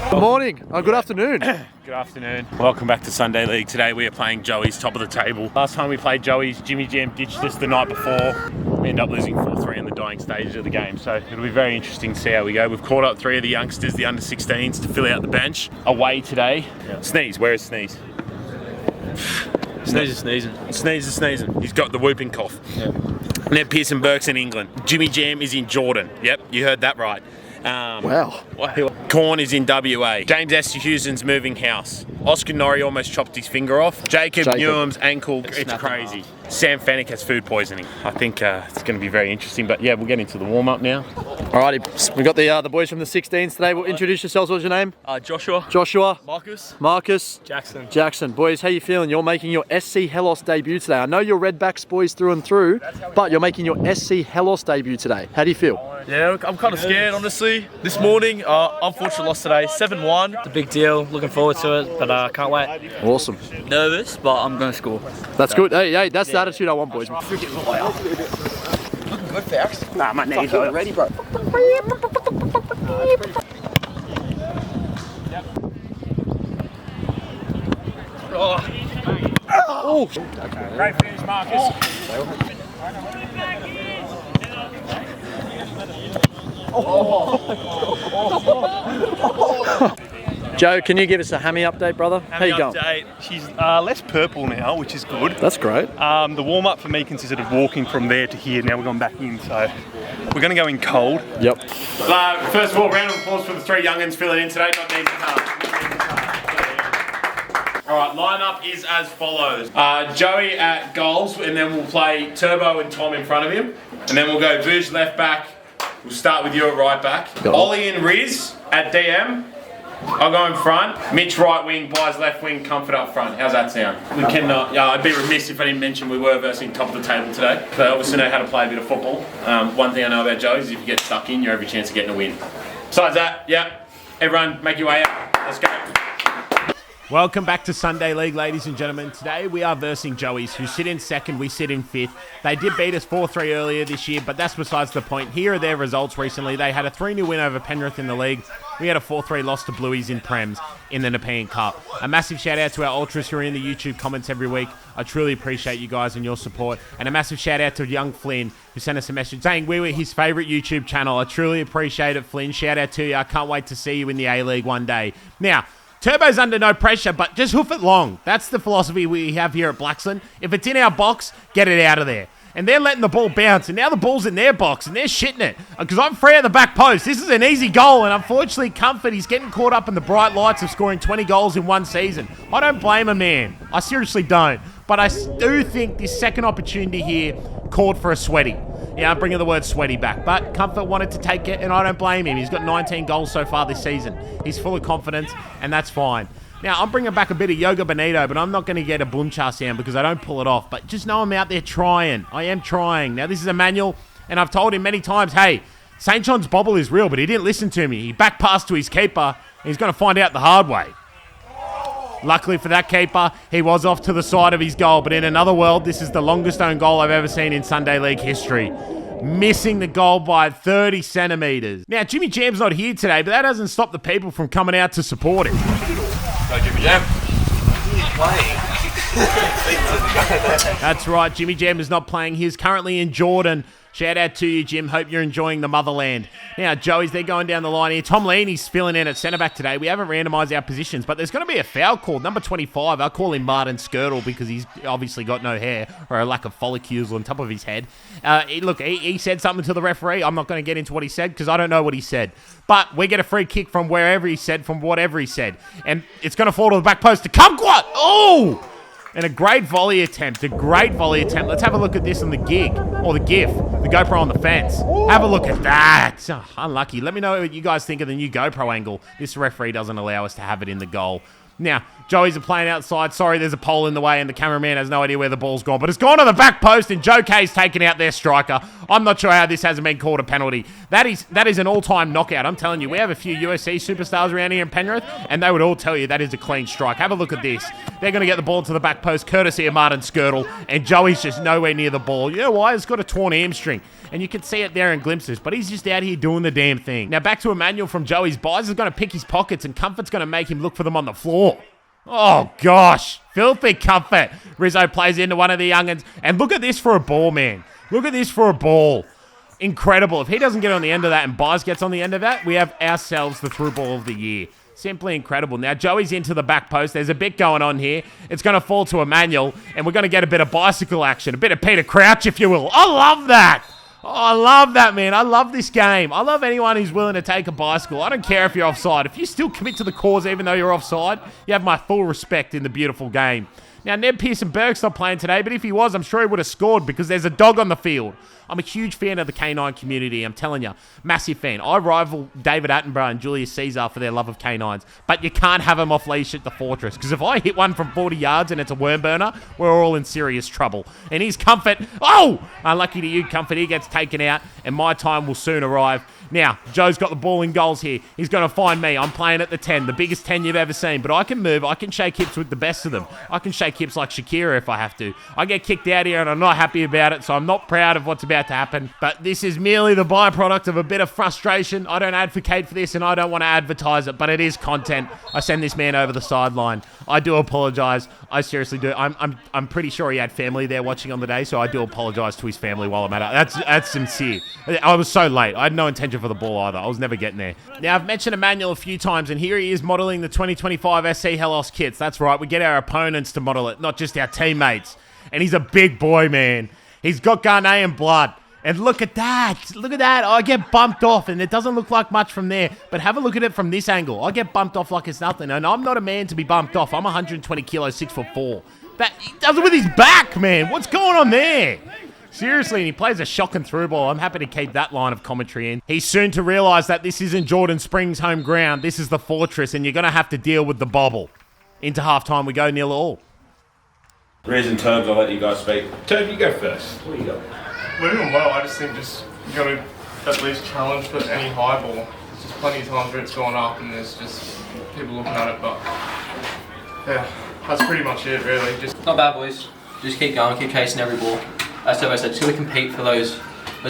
Good morning. Good afternoon. Good afternoon. Welcome back to Sunday League. Today we are playing Joey's top of the table. Last time we played Joey's, Jimmy Jam ditched us the night before. We ended up losing 4-3 in the dying stages of the game. So it'll be very interesting to see how we go. We've called up 3 of the youngsters, the under-16s, to fill out the bench. Away today. Yeah. Sneeze. Where is Sneeze? Sneeze is sneezing. Sneeze is sneezing. He's got the whooping cough. Yeah. Ned Pearson Burke's in England. Jimmy Jam is in Jordan. Yep, you heard that right. Wow. Corn is in WA. James Houston's moving house. Oscar Norrie almost chopped his finger off. Jacob Newham's ankle, it's crazy. Sam Fennick has food poisoning. I think it's going to be very interesting, but yeah, we'll get into the warm-up now. Alrighty, we've got the boys from the 16s today. We'll introduce yourselves. What's your name? Joshua. Joshua. Marcus. Jackson. Boys, how you feeling? You're making your SC Helos debut today. I know you're Redbacks boys through and through, but you're making your SC Helos debut today. How do you feel? Yeah, I'm kind of scared, honestly. This morning, unfortunately lost today, 7-1. It's a big deal. Looking forward to it, but can't wait. Awesome. Nervous, but I'm going to score. That's good. Hey, that's the attitude I want, boys. Looking good, Fax. Nah, my knees are ready, bro. Oh. Great finish, Marcus. Joe, can you give us a hammy update, brother? How you going? She's less purple now, which is good. That's great. The warm-up for me consisted of walking from there to here. Now we're going back in, so we're going to go in cold. Yep. First of all, round of applause for the 3 young'uns filling in today. Not needs to come. All right, lineup is as follows. Joey at goals, and then we'll play Turbo and Tom in front of him. And then we'll go Vuj left back. We'll start with you at right back. Yep. Ollie and Riz at DM. I'll go in front. Mitch right wing, Bly's left wing, Comfort up front. How's that sound? We cannot. I'd be remiss if I didn't mention we were versing top of the table today. They obviously know how to play a bit of football. One thing I know about Joe is if you get stuck in, you have every chance of getting a win. Besides that, yeah, everyone make your way out. Let's go. Welcome back to Sunday League, ladies and gentlemen. Today we are versing Joey's, who sit in second, we sit in fifth. They did beat us 4-3 earlier this year, but that's besides the point. Here are their results recently. They had a 3-0 win over Penrith in the league. We had a 4-3 loss to Blueies in Prems in the Nepean Cup. A massive shout out to our ultras who are in the YouTube comments every week. I truly appreciate you guys and your support. And a massive shout out to young Flynn, who sent us a message saying we were his favourite YouTube channel. I truly appreciate it, Flynn. Shout out to you. I can't wait to see you in the A-League one day. Now, Turbo's under no pressure, but just hoof it long. That's the philosophy we have here at Blaxland. If it's in our box, get it out of there. And they're letting the ball bounce, and now the ball's in their box, and they're shitting it. Because I'm free at the back post. This is an easy goal, and unfortunately, Comfort, he's getting caught up in the bright lights of scoring 20 goals in one season. I don't blame him, man. I seriously don't. But I do think this second opportunity here called for a sweaty. Yeah, I'm bringing the word sweaty back. But Comfort wanted to take it, and I don't blame him. He's got 19 goals so far this season. He's full of confidence, and that's fine. Now, I'm bringing back a bit of Yoga Bonito, but I'm not going to get a boom-cha sound because I don't pull it off. But just know I'm out there trying. I am trying. Now, this is Emmanuel, and I've told him many times, hey, St. John's bobble is real, but he didn't listen to me. He back passed to his keeper, and he's going to find out the hard way. Luckily for that keeper, he was off to the side of his goal. But in another world, this is the longest own goal I've ever seen in Sunday League history. Missing the goal by 30 centimetres. Now, Jimmy Jam's not here today, but that doesn't stop the people from coming out to support him. Go Jimmy Jam. He's playing. That's right, Jimmy Jam is not playing. He is currently in Jordan. Shout out to you, Jim. Hope you're enjoying the motherland. Now, Joey's, they're going down the line here. Tom Leaney's filling in at centre-back today. We haven't randomised our positions, but there's going to be a foul called. Number 25, I'll call him Martin Skirtle because he's obviously got no hair or a lack of follicles on top of his head. He said something to the referee. I'm not going to get into what he said because I don't know what he said. But we get a free kick from wherever he said, from whatever he said. And it's going to fall to the back post to Kumquat. Oh! And a great volley attempt, Let's have a look at this on the gig, or the GIF, the GoPro on the fence. Have a look at that. Oh, unlucky. Let me know what you guys think of the new GoPro angle. This referee doesn't allow us to have it in the goal. Now, Joey's playing outside. Sorry, there's a pole in the way and the cameraman has no idea where the ball's gone. But it's gone to the back post and Joe K's taken out their striker. I'm not sure how this hasn't been called a penalty. That is an all-time knockout. I'm telling you, we have a few USC superstars around here in Penrith and they would all tell you that is a clean strike. Have a look at this. They're going to get the ball to the back post courtesy of Martin Skirtle and Joey's just nowhere near the ball. You know why? He's got a torn hamstring. And you can see it there in glimpses, but he's just out here doing the damn thing. Now back to Emmanuel from Joey's. Byers is going to pick his pockets and Comfort's going to make him look for them on the floor. Oh, gosh. Filthy Comfort. Rizzo plays into one of the young'uns. And look at this for a ball, man. Look at this for a ball. Incredible. If he doesn't get on the end of that and Byers gets on the end of that, we have ourselves the through ball of the year. Simply incredible. Now, Joey's into the back post. There's a bit going on here. It's going to fall to Emmanuel, and we're going to get a bit of bicycle action, a bit of Peter Crouch, if you will. I love that. Oh, I love that, man. I love this game. I love anyone who's willing to take a bicycle. I don't care if you're offside. If you still commit to the cause even though you're offside, you have my full respect in the beautiful game. Now, Ned Pearson-Burke's not playing today, but if he was, I'm sure he would have scored because there's a dog on the field. I'm a huge fan of the canine community, I'm telling you. Massive fan. I rival David Attenborough and Julius Caesar for their love of canines, but you can't have them off leash at the Fortress because if I hit one from 40 yards and it's a worm burner, we're all in serious trouble. And here's Comfort. Oh! Unlucky to you, Comfort. He gets taken out, and my time will soon arrive. Now, Joe's got the ball in goals here. He's going to find me. I'm playing at the 10, the biggest 10 you've ever seen. But I can move. I can shake hips with the best of them. I can shake hips like Shakira if I have to. I get kicked out here and I'm not happy about it, so I'm not proud of what's about to happen. But this is merely the byproduct of a bit of frustration. I don't advocate for this and I don't want to advertise it, but it is content. I send this man over the sideline. I do apologise. I seriously do. I'm pretty sure he had family there watching on the day, so I do apologise to his family while I'm at it. That's sincere. I was so late. I had no intention for the ball either. I was never getting there. Now, I've mentioned Emmanuel a few times, and here he is modelling the 2025 SC Helos kits. That's right. We get our opponents to model it, not just our teammates. And he's a big boy, man. He's got Ghanaian blood. And look at that. Look at that. I get bumped off, and it doesn't look like much from there. But have a look at it from this angle. I get bumped off like it's nothing. And I'm not a man to be bumped off. I'm 120 kilos, 6'4". But he does it with his back, man. What's going on there? Seriously, and he plays a shocking through ball. I'm happy to keep that line of commentary in. He's soon to realise that this isn't Jordan Springs' home ground. This is the Fortress, and you're going to have to deal with the bobble. Into halftime, we go 0-0. Riz and Turbs, I'll let you guys speak. Turb, you go first. What do you got? We're doing well. I just think you got to at least challenge for any high ball. There's just plenty of times where it's gone up and there's just people looking at it, but yeah, that's pretty much it really. Just not bad, boys. Just keep going, keep chasing every ball. As Turbo said, just got to compete for those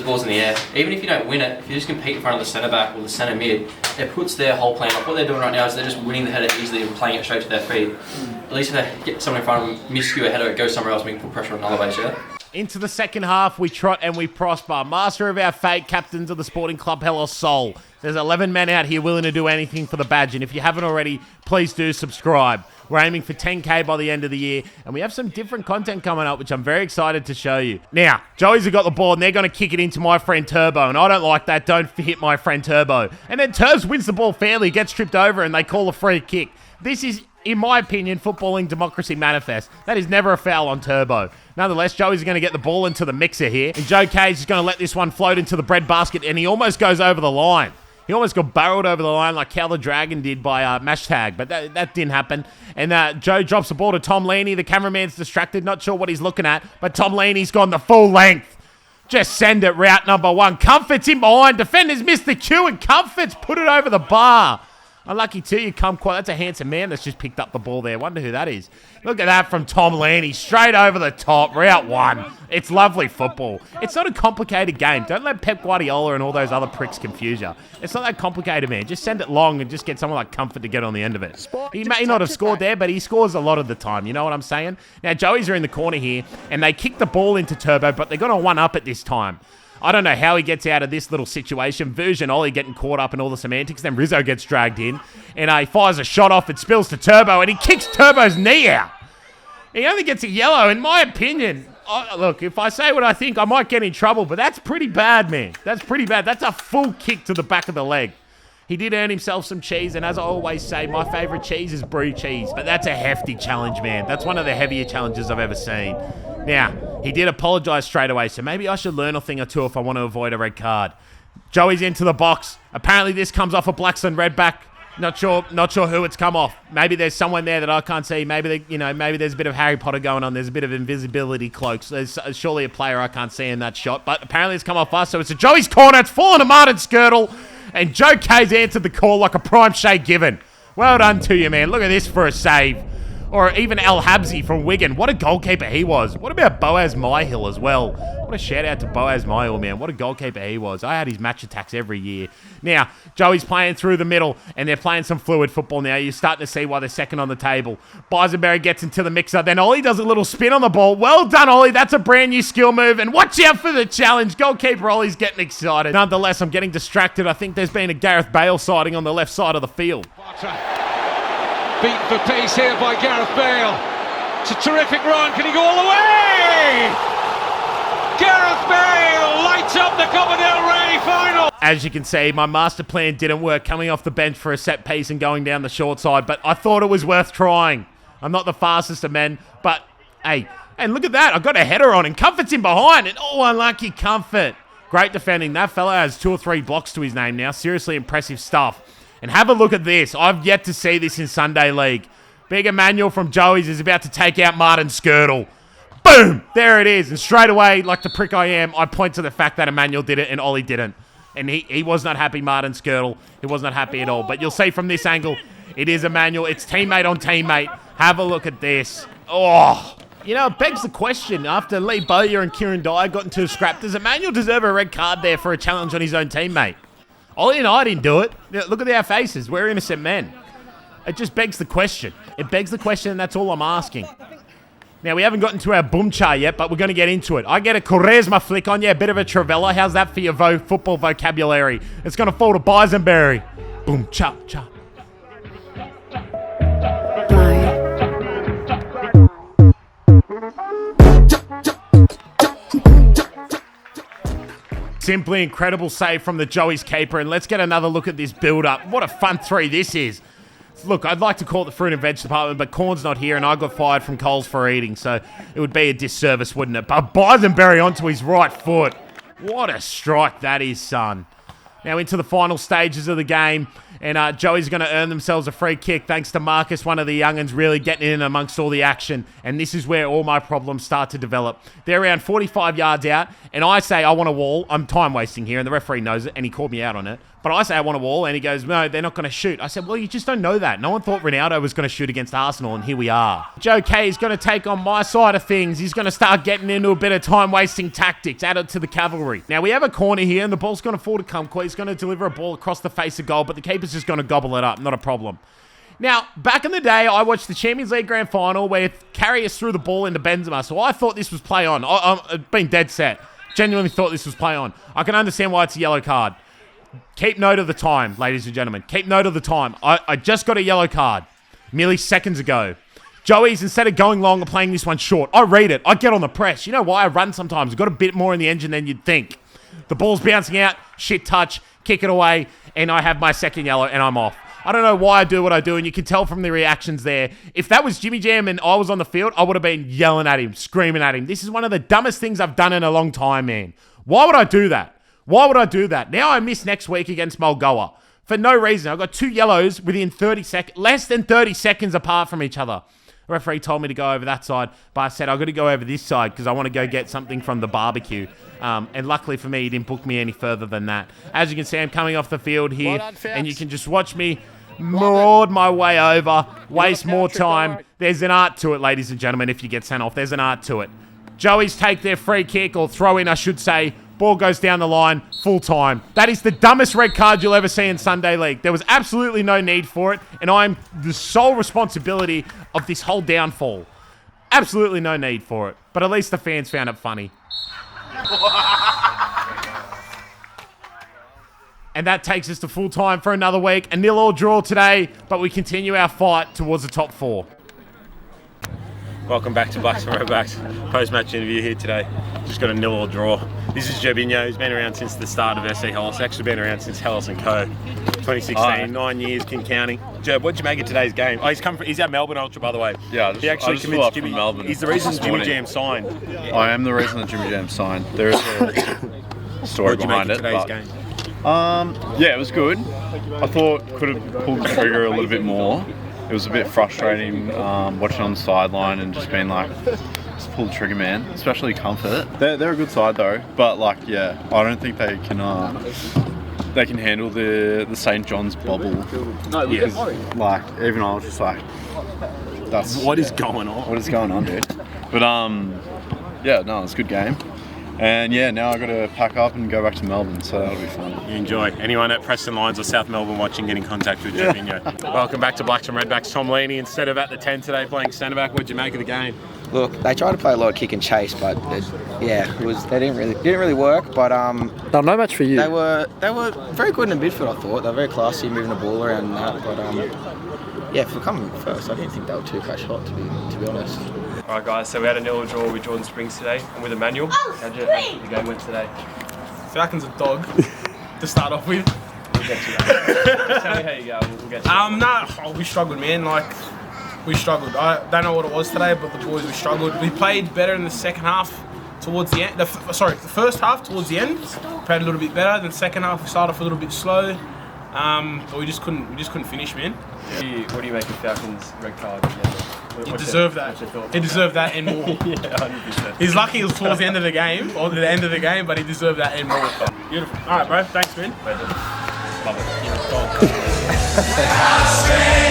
balls in the air. Even if you don't win it, if you just compete in front of the centre back or the centre mid, it puts their whole plan up. What they're doing right now is they're just winning the header easily and playing it straight to their feet. At least if they get someone in front of them, miscue a header, it goes somewhere else, we can put pressure on another base, yeah? Into the second half, we trot and we prosper. Master of our fate, captains of the Sporting Club Helos Soul. There's 11 men out here willing to do anything for the badge, and if you haven't already, please do subscribe. We're aiming for 10K by the end of the year, and we have some different content coming up, which I'm very excited to show you. Now, Joey's have got the ball, and they're going to kick it into my friend Turbo, and I don't like that. Don't hit my friend Turbo. And then Turbs wins the ball fairly, gets tripped over, and they call a free kick. This is, in my opinion, footballing democracy manifest. That is never a foul on Turbo. Nonetheless, Joey's going to get the ball into the mixer here, and Joe Cage is going to let this one float into the bread basket, and he almost goes over the line. He almost got barreled over the line like Cal the Dragon did by Mashtag, but that didn't happen. And Joe drops the ball to Tom Leaney. The cameraman's distracted, not sure what he's looking at, but Tom Leaney's gone the full length. Just send it, route number 1. Comfort's in behind. Defenders missed the cue, and Comfort's put it over the bar. Unlucky too, you come quite. That's a handsome man that's just picked up the ball there. Wonder who that is. Look at that from Tom Leaney. Straight over the top. Route 1. It's lovely football. It's not a complicated game. Don't let Pep Guardiola and all those other pricks confuse you. It's not that complicated, man. Just send it long and just get someone like Comfort to get on the end of it. He may not have scored there, but he scores a lot of the time. You know what I'm saying? Now, Joey's are in the corner here, and they kick the ball into Turbo, but they're going to one-up it this time. I don't know how he gets out of this little situation. Verge and Ollie getting caught up in all the semantics. Then Rizzo gets dragged in. And he fires a shot off. It spills to Turbo. And he kicks Turbo's knee out. He only gets a yellow, in my opinion. Look, if I say what I think, I might get in trouble. But that's pretty bad, man. That's pretty bad. That's a full kick to the back of the leg. He did earn himself some cheese. And as I always say, my favourite cheese is brie cheese. But that's a hefty challenge, man. That's one of the heavier challenges I've ever seen. Now, he did apologise straight away, so maybe I should learn a thing or two if I want to avoid a red card. Joey's into the box. Apparently this comes off a Blaxland red back. Not sure who it's come off. Maybe there's someone there that I can't see. Maybe there's a bit of Harry Potter going on. There's a bit of invisibility cloaks. There's surely a player I can't see in that shot. But apparently it's come off us. So it's a Joey's corner. It's fallen to Martin Skirtle. And Joe K's answered the call like a prime Shay Given. Well done to you, man. Look at this for a save. Or even El Habsi from Wigan. What a goalkeeper he was. What about Boaz Myhill as well? What a shout out to Boaz Myhill, man. What a goalkeeper he was. I had his match attacks every year. Now, Joey's playing through the middle, and they're playing some fluid football now. You're starting to see why they're second on the table. Bisenberry gets into the mixer. Then Ollie does a little spin on the ball. Well done, Ollie. That's a brand new skill move. And watch out for the challenge. Goalkeeper Ollie's getting excited. Nonetheless, I'm getting distracted. I think there's been a Gareth Bale sighting on the left side of the field. Beaten for pace here by Gareth Bale. It's a terrific run. Can he go all the way? Gareth Bale lights up the Copa del Rey final. As you can see, my master plan didn't work coming off the bench for a set piece and going down the short side, but I thought it was worth trying. I'm not the fastest of men, but hey, and look at that. I got a header on and Comfort's in behind, and unlucky Comfort. Great defending. That fella has 2 or 3 blocks to his name now. Seriously impressive stuff. And have a look at this. I've yet to see this in Sunday League. Big Emmanuel from Joey's is about to take out Martin Skirtle. Boom! There it is. And straight away, like the prick I am, I point to the fact that Emmanuel did it and Ollie didn't. And he was not happy, Martin Skirtle. He was not happy at all. But you'll see from this angle, it is Emmanuel. It's teammate on teammate. Have a look at this. Oh! You know, it begs the question, after Lee Bowyer and Kieran Dyer got into a scrap, does Emmanuel deserve a red card there for a challenge on his own teammate? Ollie and I didn't do it. Look at our faces. We're innocent men. It just begs the question. It begs the question, and that's all I'm asking. Now, we haven't gotten to our boom cha yet, but we're going to get into it. I get a charisma flick on you, a bit of a Travella. How's that for your football vocabulary? It's going to fall to Bisenberry. Boom cha cha. Simply incredible save from the Joey's keeper, and let's get another look at this build-up. What a fun 3 this is. Look, I'd like to call it the fruit and veg department, but Corn's not here, and I got fired from Coles for eating, so it would be a disservice, wouldn't it? But Bisenberry onto his right foot. What a strike that is, son. Now into the final stages of the game, and Joey's going to earn themselves a free kick thanks to Marcus, one of the young'uns, really getting in amongst all the action. And this is where all my problems start to develop. They're around 45 yards out, and I say I want a wall. I'm time wasting here, and the referee knows it, and he called me out on it. But I say I want a wall, and he goes, no, they're not going to shoot. I said, well, you just don't know that. No one thought Ronaldo was going to shoot against Arsenal, and here we are. Joe K is going to take on my side of things. He's going to start getting into a bit of time-wasting tactics, added to the cavalry. Now, we have a corner here, and the ball's going to fall to Kumquat. He's going to deliver a ball across the face of goal, but the keeper's just going to gobble it up. Not a problem. Now, back in the day, I watched the Champions League Grand Final where Karius threw the ball into Benzema, so I thought this was play on. I'm being dead set. Genuinely thought this was play on. I can understand why it's a yellow card. Keep note of the time, ladies and gentlemen. Keep note of the time. I just got a yellow card merely seconds ago. Joey's, instead of going long, are playing this one short. I read it. I get on the press. You know why? I run sometimes. I've got a bit more in the engine than you'd think. The ball's bouncing out. Shit touch. Kick it away. And I have my second yellow and I'm off. I don't know why I do what I do, and you can tell from the reactions there. If that was Jimmy Jam and I was on the field, I would have been yelling at him, screaming at him. This is one of the dumbest things I've done in a long time, man. Why would I do that? Why would I do that? Now I miss next week against Mulgoa. For no reason. I've got 2 yellows within less than 30 seconds apart from each other. The referee told me to go over that side, but I said I've got to go over this side because I want to go get something from the barbecue. And luckily for me, he didn't book me any further than that. As you can see, I'm coming off the field here, and you can just watch me maraud my way over, waste more time. There's an art to it, ladies and gentlemen, if you get sent off. There's an art to it. Joey's take their free kick, or throw in, I should say. Ball goes down the line, full time. That is the dumbest red card you'll ever see in Sunday League. There was absolutely no need for it, and I'm the sole responsibility of this whole downfall. Absolutely no need for it. But at least the fans found it funny. And that takes us to full time for another week. A 0-0 draw today, but we continue our fight towards the top 4. Welcome back to Blaxland Redbacks. Post-match interview here today. Just got a 0-0 draw. This is Jobinho. He's been around since the start of SC Helos. Actually been around since Helos and Co. 2016, 9 years, can counting. Job, what'd you make of today's game? Oh, he's at Melbourne Ultra, by the way. Yeah, he actually convinced Jimmy. Melbourne. He's the reason Jimmy Jam signed. I am the reason that Jimmy Jam signed. There is a story behind it. Today's game? Yeah, it was good. I thought could have pulled the trigger a little bit more. It was a bit frustrating watching on the sideline and just being like, just pull the trigger, man. Especially Comfort. They're a good side though, but like, yeah, I don't think they can handle the St. John's bubble. No, because, like, even I was just like, what is going on? What is going on, dude? But yeah, no, it's a good game. And yeah, now I've got to pack up and go back to Melbourne, so that'll be fun. You enjoy. Anyone at Preston Lions or South Melbourne watching, get in contact with Jovino. Welcome back to Blaxland Redbacks. Tom Leaney instead of at the 10 today playing centre back. What'd you make of the game? Look, they tried to play a lot of kick and chase, but they didn't really work. But no match for you. They were very good in the midfield. I thought they were very classy, moving the ball around and that. But yeah, for coming first, I didn't think they were too crash hot to be honest. Alright guys, so we had a 0 draw with Jordan Springs today and with Emmanuel. How'd you think the game went today? Falcons a dog to start off with. We'll get to that. Tell me how you go, we'll get to that. We struggled, man. We struggled. I don't know what it was today, but the boys, we struggled. We played better in the second half towards the end. The first half towards the end. Played a little bit better. Then the second half we started off a little bit slow. But we just couldn't finish, man. What do you make of Falcons' red card? He deserved that. He deserved that and more. Yeah, 100%. He's lucky it was towards the end of the game, but he deserved that and more. Beautiful. All right, bro. Thanks, man. Love it.